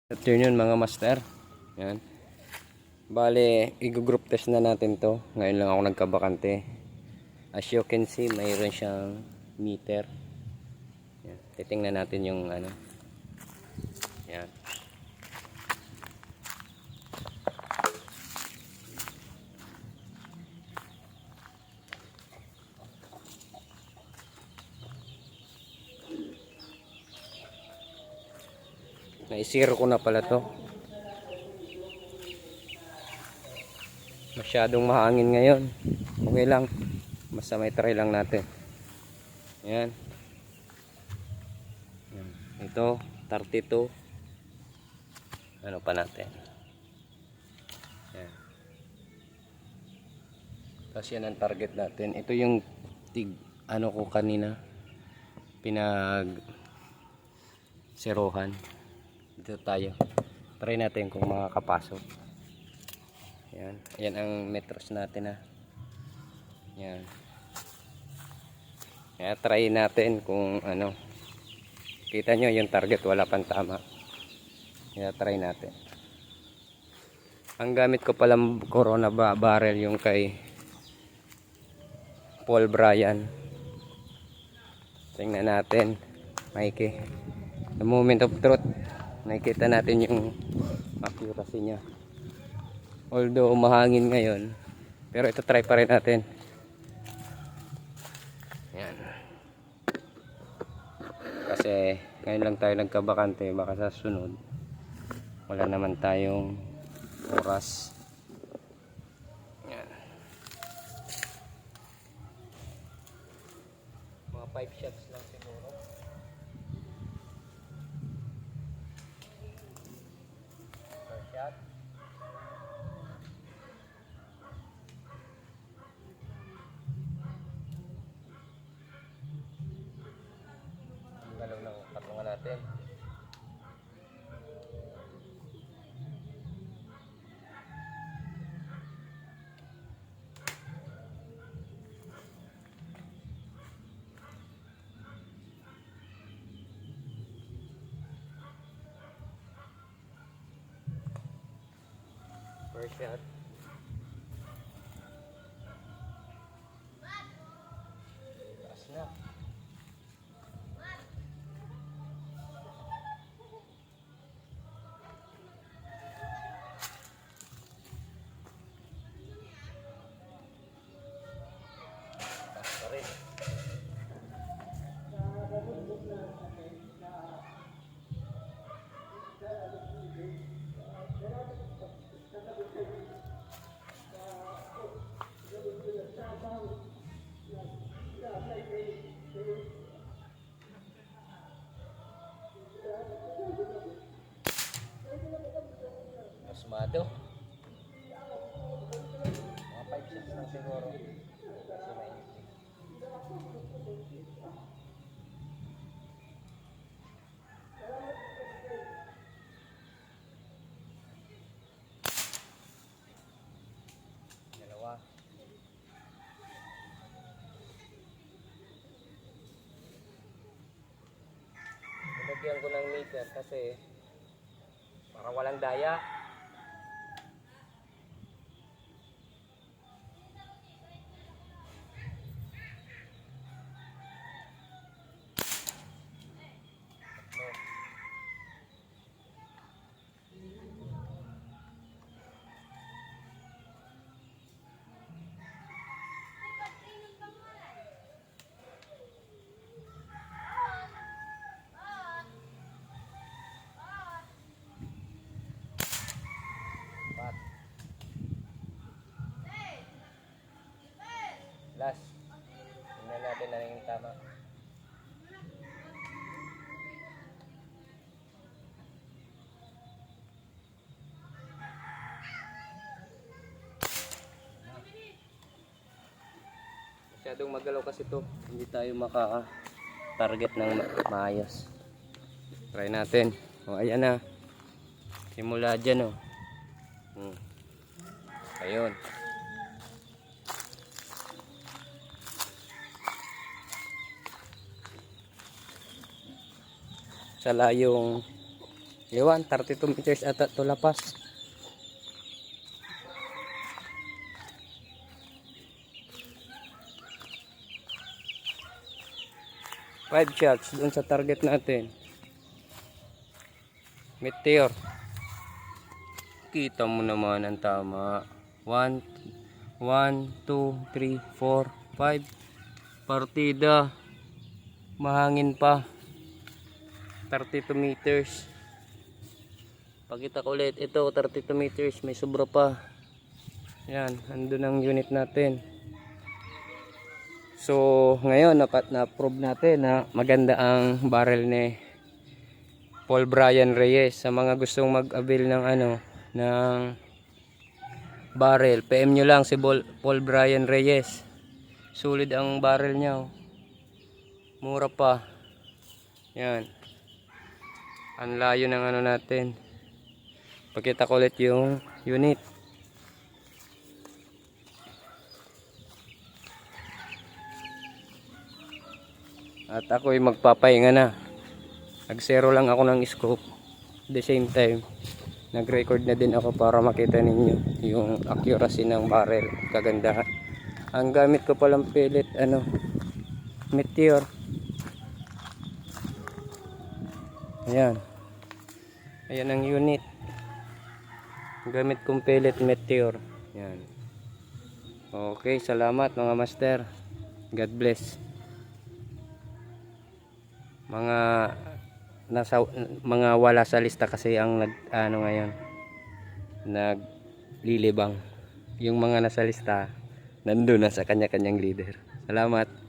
Afternoon mga master. Yan. Bale, i-group test na natin to. Ngayon lang ako nagkabakante. As you can see, mayroon siyang meter. Yan. Titingnan natin yung ano. Yan. Naisiro ko na pala to. Masyadong mahangin ngayon. Okay lang. Basta may try lang natin. Yan. Yan. Ito 32. Ano pa natin? Yan. Tapos yan ang target natin. Ito yung ano ko kanina pinag serohan. Dito tayo. Try natin kung makakapasok. Yan. Yan ang metros natin ha. Yan. Kaya try natin kung ano. Kita nyo yung target wala pang tama. Kaya try natin. Ang gamit ko palang Corona barrel yung kay Paul Bryan. Tingnan natin. Mikey. The moment of truth. Nakikita natin yung accuracy niya. Although mahangin ngayon, pero ito try pa rin natin. Yan. Kasi ngayon lang tayo nagkabakante, baka sa sunod wala naman tayong oras. Yan. Mga 5 shots lang siguro. First shot. Galaw ng katungan natin. First shot. Taas na. Taas pa rin. Asmado. Mga 5 shots lang siguro. Kasi mainit. Dalawa. Nilagyan ko ng meter kasi parang walang daya. Last. Tingnan natin na yung tama. Masyadong magalaw kasi to. Hindi tayo maka-target ng maayos. Try natin. O ayan na. Simula dyan o. Ayun. Sa layong Iwan, 32 meters ata to lapas. Five shots dun sa target natin. Meteor. Kita mo naman ang tama. 1, 2, 3, 4, 5. Partida. Mahangin pa. 32 meters. Pakita ko ulit. Ito, 32 meters. May sobra pa. Yan. Andun ang unit natin. So, ngayon, na-prove natin na maganda ang barrel ni Paul Brian Reyes. Sa mga gustong mag-avail ng ng barrel, PM nyo lang si Paul Brian Reyes. Sulit ang barrel niya. Mura pa. Yan. Ang layo ng natin. Pakita ko ulit yung unit. At ako ay magpapahinga na. Nag-zero lang ako ng scope. At the same time, nag-record na din ako para makita ninyo yung accuracy ng barrel. Kagandahan. Ang gamit ko palang pellet, Meteor. Ayan. Ayan ang unit. Gamit kong pellet Meteor. Ayan. Okay, salamat mga master. God bless. Mga wala sa lista kasi ang ngayon naglilibang. Yung mga nasa lista nandun na sa kanya-kanyang leader. Salamat.